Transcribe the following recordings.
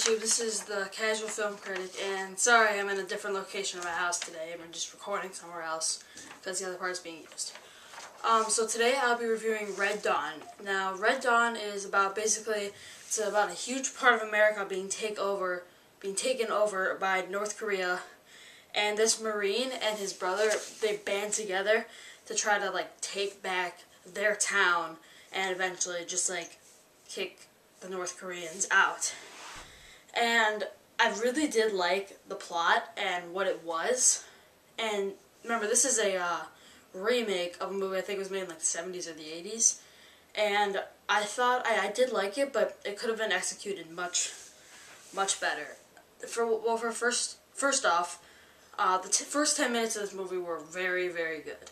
YouTube, this is the Casual Film Critic, and sorry I'm in a different location of my house today. I'm just recording somewhere else because the other part is being used. So today I'll be reviewing Red Dawn. Now, Red Dawn is about it's about a huge part of America being taken over by North Korea, and this Marine and his brother, they band together to try to take back their town and eventually just kick the North Koreans out. And I really did like the plot and what it was. And remember, this is a remake of a movie I think it was made in the 70s or the 80s. And I thought I did like it, but it could have been executed much better. First off, the first 10 minutes of this movie were very, very good.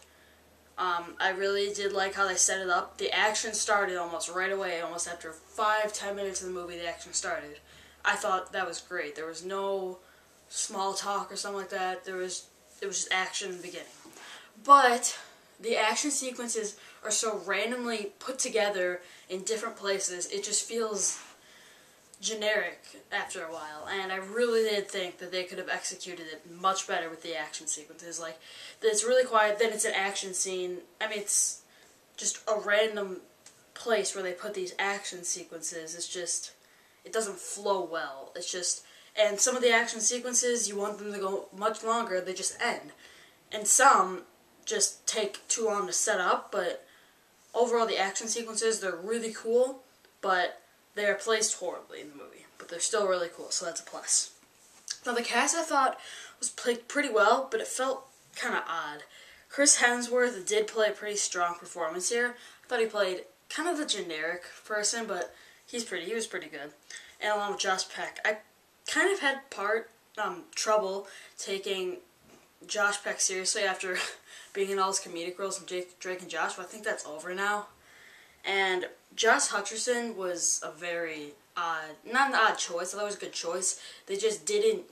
I really did like how they set it up. The action started almost right away. Almost after 5-10 minutes of the movie, the action started. I thought that was great. There was no small talk or something like that. It was just action in the beginning. But the action sequences are so randomly put together in different places, it just feels generic after a while, and I really did think that they could have executed it much better with the action sequences. It's really quiet, then it's an action scene. I mean, it's just a random place where they put these action sequences. It doesn't flow well. And some of the action sequences, you want them to go much longer, they just end. And some just take too long to set up, but overall the action sequences, they're really cool, but they are placed horribly in the movie, but they're still really cool, so that's a plus. Now, the cast I thought was played pretty well, but it felt kind of odd. Chris Hemsworth did play a pretty strong performance here. I thought he played kind of the generic person, but he was pretty good. And along with Josh Peck, I kind of had trouble taking Josh Peck seriously after being in all his comedic roles in Drake and Josh, but I think that's over now. And Josh Hutcherson was a very not an odd choice, I thought it was a good choice. They just didn't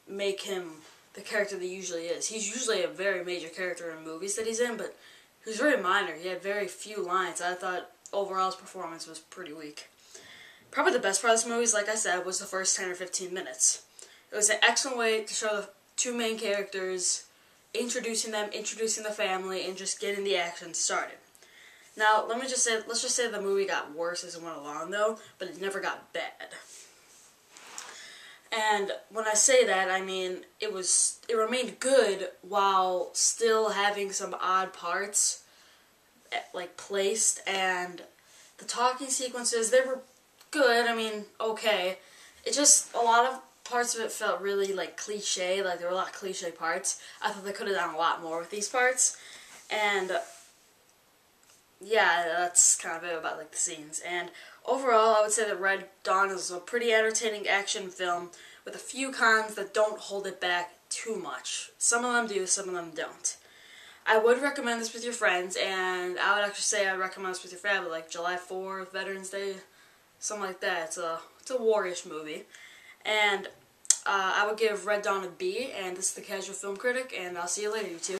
make him the character that he usually is. He's usually a very major character in movies that he's in, but he was very minor. He had very few lines. I thought overall his performance was pretty weak. Probably the best part of this movie, like I said, was the first 10 or 15 minutes. It was an excellent way to show the two main characters, introducing them, introducing the family, and just getting the action started. Now, let's just say the movie got worse as it went along, though, but it never got bad. And when I say that, I mean it remained good while still having some odd parts, placed, and the talking sequences, they were good. I mean, okay. It just, a lot of parts of it felt really, cliche, there were a lot of cliche parts. I thought they could have done a lot more with these parts, and yeah, that's kind of it about the scenes. And overall, I would say that Red Dawn is a pretty entertaining action film with a few cons that don't hold it back too much. Some of them do, some of them don't. I would recommend this with your friends, and I would actually say I'd recommend this with your family, July 4th, Veterans Day, something like that. It's a war-ish movie. And I would give Red Dawn a B, and this is the Casual Film Critic, and I'll see you later, YouTube.